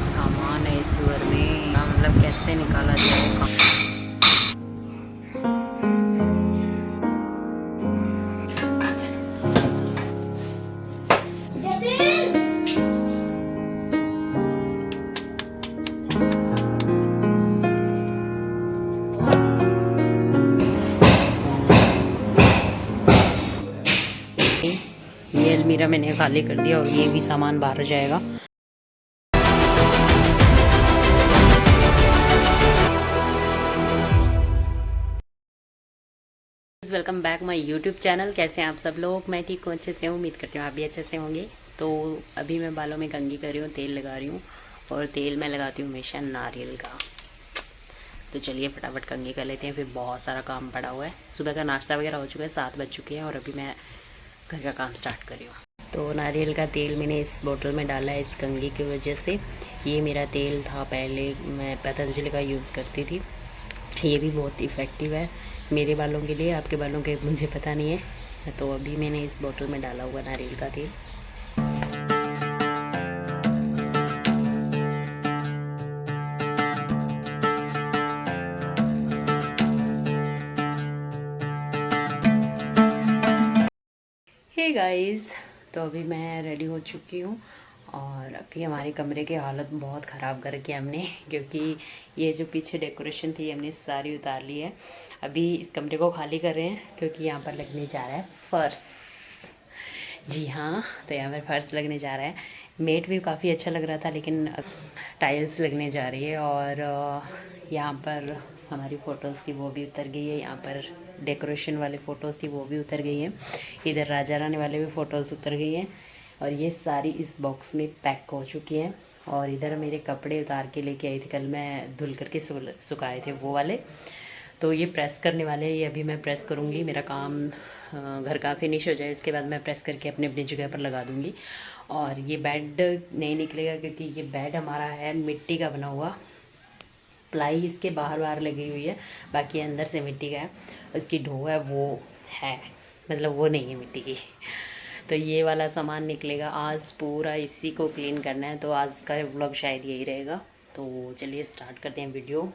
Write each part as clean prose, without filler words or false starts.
सामान है इस घर में, मतलब कैसे निकाला जाएगा। ये अलमीरा मैंने खाली कर दिया और ये भी सामान बाहर जाएगा। Welcome back my YouTube channel. कैसे हैं आप सब लोग? मैं ठीक हूँ, अच्छे से हूँ। उम्मीद करती हूँ आप भी अच्छे से होंगे। तो अभी मैं बालों में कंघी कर रही हूँ, तेल लगा रही हूँ और तेल मैं लगाती हूँ हमेशा नारियल का। तो चलिए फटाफट कंघी कर लेते हैं, फिर बहुत सारा काम पड़ा हुआ है। सुबह का नाश्ता वगैरह हो चुका है, 7 बज चुके हैं और अभी मैं घर का काम स्टार्ट कर रही हूँ। तो नारियल का तेल मैंने इस बोतल में डाला है इस कंघी की वजह से। ये मेरा तेल था, पहले मैं पतंजलि का यूज़ करती थी। ये भी बहुत इफ़ेक्टिव है मेरे बालों के लिए, आपके बालों के मुझे पता नहीं है। तो अभी मैंने इस बोतल में डाला हुआ नारियल का तेल। हे गाइस, तो अभी मैं रेडी हो चुकी हूँ और अभी हमारे कमरे की हालत बहुत ख़राब कर रखी है हमने, क्योंकि ये जो पीछे डेकोरेशन थी हमने सारी उतार ली है। अभी इस कमरे को खाली कर रहे हैं क्योंकि यहाँ पर लगने जा रहा है फर्श। जी हाँ, तो यहाँ पर फर्श लगने जा रहा है। मेट भी काफ़ी अच्छा लग रहा था, लेकिन अब टाइल्स लगने जा रही है। और यहाँ पर हमारी फ़ोटोज़ की वो भी उतर गई है। यहाँ पर डेकोरेशन वाले फ़ोटोज़ थी वो भी उतर गई हैं। इधर राजा रानी वाले भी फ़ोटोज़ उतर गई हैं और ये सारी इस बॉक्स में पैक हो चुकी हैं। और इधर मेरे कपड़े उतार के लेके आई थी, कल मैं धुल करके सुखाए थे वो वाले। तो ये प्रेस करने वाले हैं, ये अभी मैं प्रेस करूँगी। मेरा काम घर का फिनिश हो जाए, इसके बाद मैं प्रेस करके अपनी अपनी जगह पर लगा दूँगी। और ये बेड नहीं निकलेगा क्योंकि ये बेड हमारा है मिट्टी का बना हुआ। प्लाई इसके बाहर बाहर लगी हुई है, बाकी अंदर से मिट्टी का है। उसकी ढो है वो है, मतलब वो नहीं है मिट्टी की। तो ये वाला सामान निकलेगा आज, पूरा इसी को क्लीन करना है। तो आज का व्लॉग शायद यही रहेगा। तो चलिए स्टार्ट करते हैं वीडियो।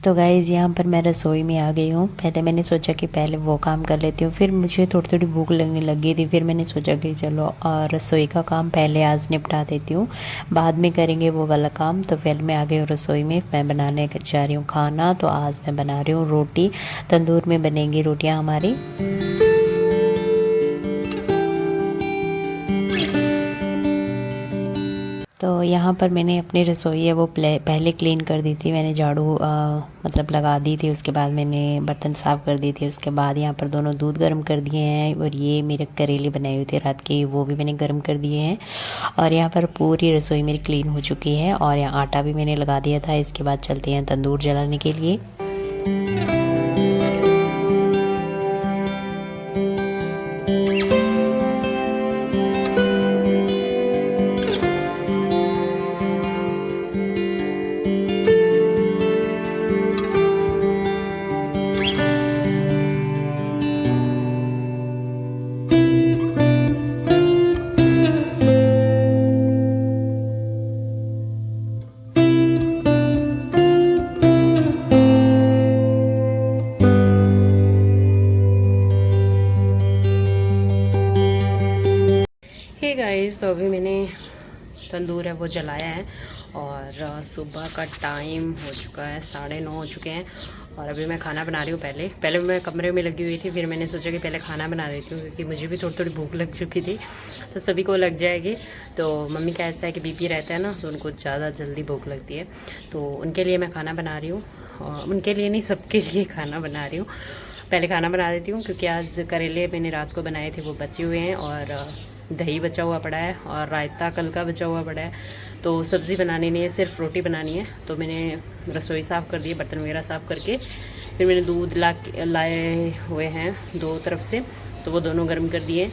तो गाइज़ यहाँ पर मैं रसोई में आ गई हूँ। पहले मैंने सोचा कि पहले वो काम कर लेती हूँ, फिर मुझे थोड़ी थोड़ी भूख लगने लगी थी। फिर मैंने सोचा कि चलो और रसोई का काम पहले आज निपटा देती हूँ, बाद में करेंगे वो वाला काम। तो फिर मैं आ गई हूँ रसोई में, मैं बनाने जा रही हूँ खाना। तो आज मैं बना रही हूँ रोटी, तंदूर में बनेंगी रोटियाँ हमारी। तो यहाँ पर मैंने अपनी रसोई है वो पहले क्लीन कर दी थी। मैंने झाड़ू मतलब लगा दी थी, उसके बाद मैंने बर्तन साफ़ कर दी थी। उसके बाद यहाँ पर दोनों दूध गर्म कर दिए हैं और ये मेरे करेले बनाए हुए थे रात के, वो भी मैंने गर्म कर दिए हैं। और यहाँ पर पूरी रसोई मेरी क्लीन हो चुकी है और यहाँ आटा भी मैंने लगा दिया था। इसके बाद चलते हैं तंदूर जलाने के लिए। हे गाइस, तो अभी मैंने तंदूर है वो जलाया है और सुबह का टाइम हो चुका है, 9:30 हो चुके हैं। और अभी मैं खाना बना रही हूँ। पहले मैं कमरे में लगी हुई थी, फिर मैंने सोचा कि पहले खाना बना देती हूँ क्योंकि मुझे भी थोड़ी थोड़ी भूख लग चुकी थी, तो सभी को लग जाएगी। तो मम्मी का ऐसा है कि बीपी रहता है ना, तो उनको ज़्यादा जल्दी भूख लगती है, तो उनके लिए मैं खाना बना रही हूँ। और उनके लिए नहीं, सबके लिए खाना बना रही हूँ। पहले खाना बना देती हूँ क्योंकि आज करेले मैंने रात को बनाए थे, वो बचे हुए हैं, और दही बचा हुआ पड़ा है, और रायता कल का बचा हुआ पड़ा है। तो सब्ज़ी बनानी नहीं है, सिर्फ रोटी बनानी है। तो मैंने रसोई साफ़ कर दी है, बर्तन वगैरह साफ़ करके, फिर मैंने दूध लाए हुए हैं 2 तरफ से, तो वो दोनों गर्म कर दिए।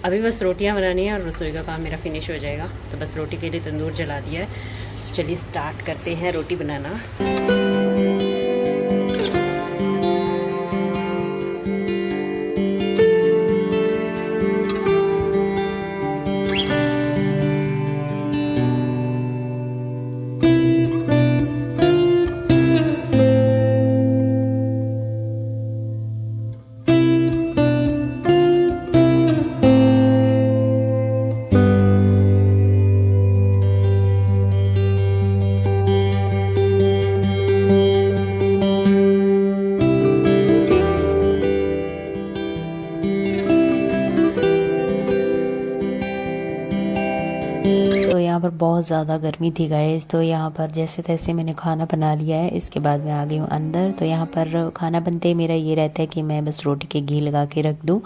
अभी बस रोटियां बनानी है और रसोई का काम मेरा फिनिश हो जाएगा। तो बस रोटी के लिए तंदूर जला दिया है। चलिए स्टार्ट करते हैं रोटी बनाना। तो यहाँ पर बहुत ज़्यादा गर्मी थी गाइस, तो यहाँ पर जैसे तैसे मैंने खाना बना लिया है। इसके बाद मैं आ गई हूँ अंदर। तो यहाँ पर खाना बनते ही मेरा ये रहता है कि मैं बस रोटी के घी लगा के रख दूँ।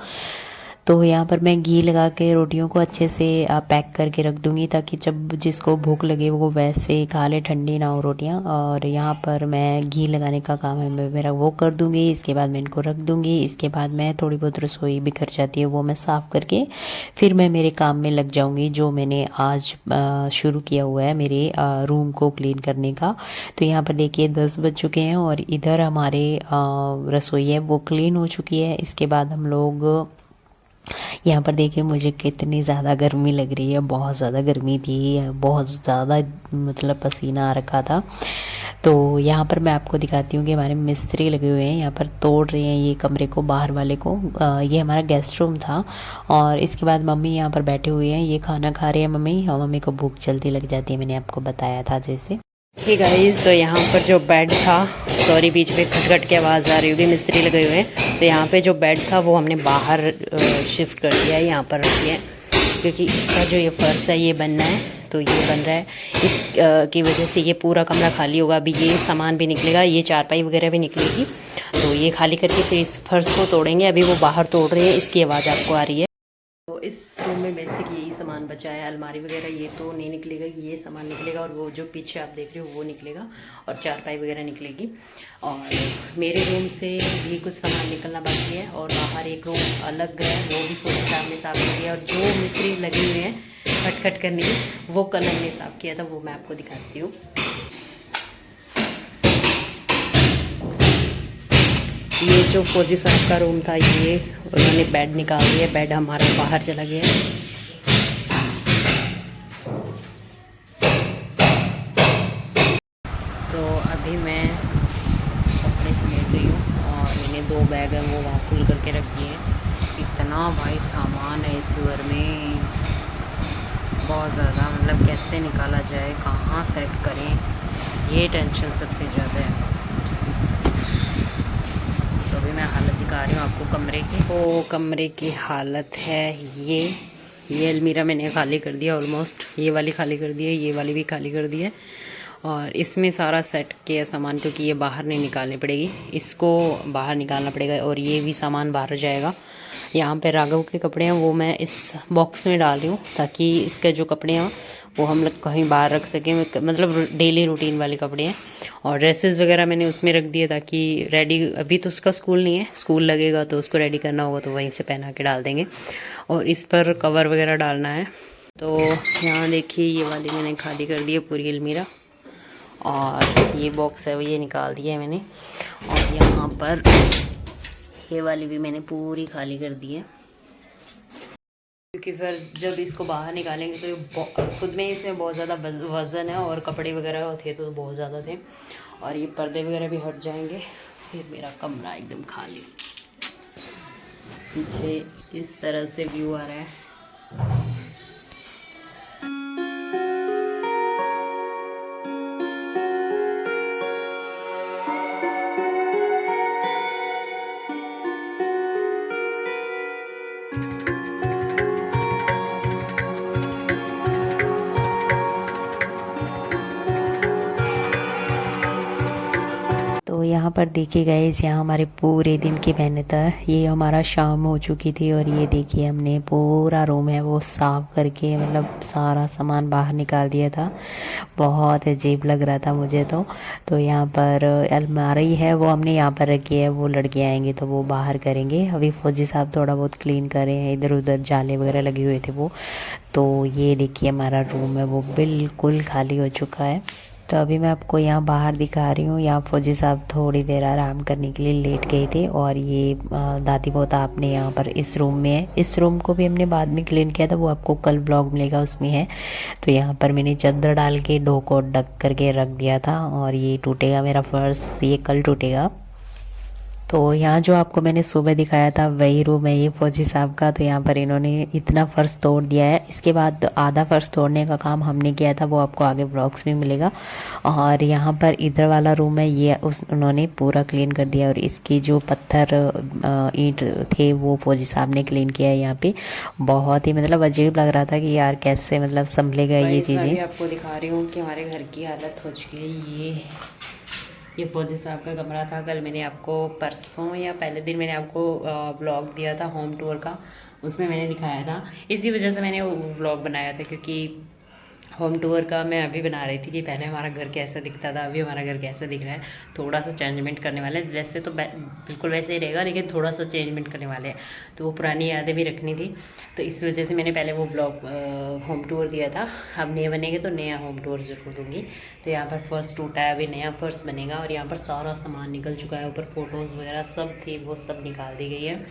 तो यहाँ पर मैं घी लगा के रोटियों को अच्छे से पैक करके रख दूँगी, ताकि जब जिसको भूख लगे वो वैसे खा ले, ठंडी ना हो रोटियाँ। और यहाँ पर मैं घी लगाने का काम है मेरा, वो कर दूँगी। इसके बाद मैं इनको रख दूँगी। इसके बाद मैं थोड़ी बहुत रसोई बिखर जाती है, वो मैं साफ़ करके फिर मैं मेरे काम में लग जाऊँगी, जो मैंने आज शुरू किया हुआ है, मेरे रूम को क्लीन करने का। तो यहाँ पर देखिए 10 बज चुके हैं और इधर हमारे रसोई है वो क्लीन हो चुकी है। इसके बाद हम लोग यहाँ पर देखिए, मुझे कितनी ज़्यादा गर्मी लग रही है, बहुत ज़्यादा गर्मी थी, बहुत ज़्यादा मतलब पसीना आ रखा था। तो यहाँ पर मैं आपको दिखाती हूँ कि हमारे मिस्त्री लगे हुए हैं, यहाँ पर तोड़ रहे हैं ये कमरे को, बाहर वाले को। ये हमारा गेस्ट रूम था। और इसके बाद मम्मी यहाँ पर बैठे हुए हैं, ये खाना खा रहे हैं मम्मी, और मम्मी को भूख जल्दी लग जाती है, मैंने आपको बताया था जैसे। ठीक गाइस, तो यहाँ पर जो बेड था, सॉरी बीच में खटखट की आवाज़ आ रही होगी, मिस्त्री लगे हुए हैं। तो यहाँ पे जो बेड था वो हमने बाहर शिफ्ट कर दिया है, यहाँ पर रख दिया है, क्योंकि इसका जो ये फर्श है ये बनना है, तो ये बन रहा है। इस की वजह से ये पूरा कमरा खाली होगा। अभी ये सामान भी निकलेगा, ये चारपाई वगैरह भी निकलेगी, तो ये खाली करके फिर इस फर्श को तोड़ेंगे। अभी वो बाहर तोड़ रहे हैं, इसकी आवाज़ आपको आ रही है। तो इस रूम में बेसिक यही सामान बचा है, अलमारी वगैरह ये तो नहीं निकलेगा, ये सामान निकलेगा, और वो जो पीछे आप देख रहे हो वो निकलेगा, और चारपाई वगैरह निकलेगी। और मेरे रूम से भी कुछ सामान निकलना बाकी है, और बाहर एक रूम अलग है, वो भी फुल साहब ने साफ़ कर दिया। और जो मिस्त्री लगे हुए हैं खटखट करने की, वो कल हमने साफ़ किया था, वो मैं आपको दिखाती हूँ। ये जो फौजी साहब का रूम था, ये उन्होंने बेड निकाल दिया, बेड हमारा बाहर चला गया। तो अभी मैं कपड़े समेट रही हूँ, और मैंने 2 बैग हैं वो वहाँ फुल करके रख दिए। इतना भाई सामान है इस घर में, बहुत ज़्यादा, मतलब कैसे निकाला जाए, कहाँ सेट करें, ये टेंशन सबसे ज़्यादा है। तो अभी मैं हालत दिखा रही हूँ आपको कमरे की। तो कमरे की हालत है ये अलमीरा मैंने खाली कर दिया ऑलमोस्ट, ये वाली खाली कर दी है, ये वाली भी खाली कर दी है। और इसमें सारा सेट किया सामान, क्योंकि ये बाहर नहीं निकालनी पड़ेगी, इसको बाहर निकालना पड़ेगा, और ये भी सामान बाहर जाएगा। यहाँ पे राघव के कपड़े हैं, वो मैं इस बॉक्स में डाल रही हूँ, ताकि इसके जो कपड़े हैं वो हम लोग कहीं बाहर रख सकें, मतलब डेली रूटीन वाले कपड़े हैं। और ड्रेसेस वगैरह मैंने उसमें रख दिए, ताकि रेडी, अभी तो उसका स्कूल नहीं है, स्कूल लगेगा तो उसको रेडी करना होगा, तो वहीं से पहना के डाल देंगे। और इस पर कवर वगैरह डालना है। तो यहाँ देखिए, ये वाली मैंने खाली कर दी है पूरी अलमीरा, और ये बॉक्स है वो ये निकाल दिया है मैंने। और यहाँ पर ये वाली भी मैंने पूरी खाली कर दी है, क्योंकि फिर जब इसको बाहर निकालेंगे तो ये खुद में इसमें बहुत ज़्यादा वज़न है, और कपड़े वगैरह थे तो बहुत ज़्यादा थे, और ये पर्दे वगैरह भी हट जाएंगे। फिर मेरा कमरा एकदम खाली, पीछे इस तरह से व्यू आ रहा है। पर देखिए गाइस, यहाँ हमारे पूरे दिन की मेहनत है। ये हमारा शाम हो चुकी थी और ये देखिए हमने पूरा रूम है वो साफ करके मतलब सारा सामान बाहर निकाल दिया था। बहुत अजीब लग रहा था मुझे तो यहाँ पर अलमारी है वो हमने यहाँ पर रखी है। वो लड़के आएंगे तो वो बाहर करेंगे। अभी फौजी साहब थोड़ा बहुत क्लीन कर रहे हैं, इधर उधर जाले वगैरह लगे हुए थे वो। तो ये देखिए हमारा रूम है वो बिल्कुल खाली हो चुका है। तो अभी मैं आपको यहाँ बाहर दिखा रही हूँ। यहाँ फौजी साहब थोड़ी देर आराम करने के लिए लेट गए थे और ये दादी पोता आपने यहाँ पर इस रूम में है। इस रूम को भी हमने बाद में क्लीन किया था, वो आपको कल ब्लॉग मिलेगा उसमें है। तो यहाँ पर मैंने चादर डाल के डो को ढक करके रख दिया था और ये टूटेगा मेरा फर्श, ये कल टूटेगा। तो यहाँ जो आपको मैंने सुबह दिखाया था वही रूम है ये फौजी साहब का। तो यहाँ पर इन्होंने इतना फर्श तोड़ दिया है। इसके बाद आधा फर्श तोड़ने का काम हमने किया था, वो आपको आगे ब्लॉग्स में मिलेगा। और यहाँ पर इधर वाला रूम है ये उन्होंने पूरा क्लीन कर दिया और इसकी जो पत्थर ईंट थे वो फौजी साहब ने क्लीन किया है। यहाँ पे बहुत ही मतलब अजीब लग रहा था कि यार कैसे मतलब संभलेगा ये चीज़ें। आपको दिखा रही हूँ कि हमारे घर की हालत हो चुकी है। ये फौजी साहब का कमरा था। कल मैंने आपको परसों या पहले दिन मैंने आपको ब्लॉग दिया था होम टूर का, उसमें मैंने दिखाया था। इसी वजह से मैंने वो ब्लॉग बनाया था, क्योंकि होम टूर का मैं अभी बना रही थी कि पहले हमारा घर कैसा दिखता था, अभी हमारा घर कैसा दिख रहा है। थोड़ा सा चेंजमेंट करने वाले हैं, वैसे तो बिल्कुल वैसे ही रहेगा, लेकिन थोड़ा सा चेंजमेंट करने वाले हैं। तो वो पुरानी यादें भी रखनी थी, तो इस वजह से मैंने पहले वो ब्लॉग होम टूर दिया था। अब नए बनेंगे तो नया होम टूर ज़रूर दूँगी। तो यहाँ पर फर्श टूटा है, अभी नया फर्श बनेगा और यहाँ पर सारा सामान निकल चुका है। ऊपर फ़ोटोज़ वगैरह सब थी वो सब निकाल दी गई है।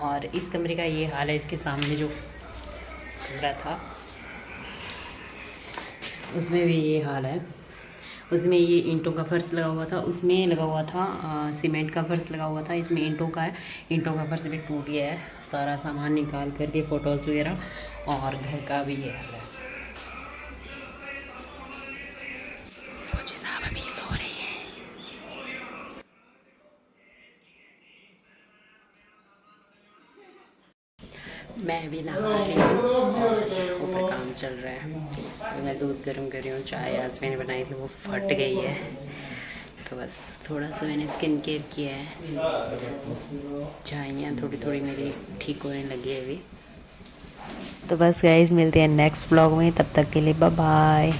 और इस कमरे का ये हाल है। इसके सामने जो कमरा था उसमें भी ये हाल है। उसमें ये ईंटों का फर्श लगा हुआ था, उसमें लगा हुआ था सीमेंट का फर्श लगा हुआ था। इसमें ईंटों का है, ईंटों का फर्श भी टूट गया है। सारा सामान निकाल करके फ़ोटोज़ वगैरह, और घर का भी ये हाल है। फौजी साहब अभी सो रहे हैं। मैं भी नहा रही हूँ और ऊपर काम चल रहा है। अभी मैं दूध गर्म कर रही हूँ। चाय आज मैंने बनाई थी वो फट गई है, तो बस थोड़ा सा मैंने स्किन केयर किया है। चाइयाँ थोड़ी थोड़ी मेरी ठीक होने लगी है अभी। तो बस गाइज मिलते हैं नेक्स्ट ब्लॉग में, तब तक के लिए बाय बाय।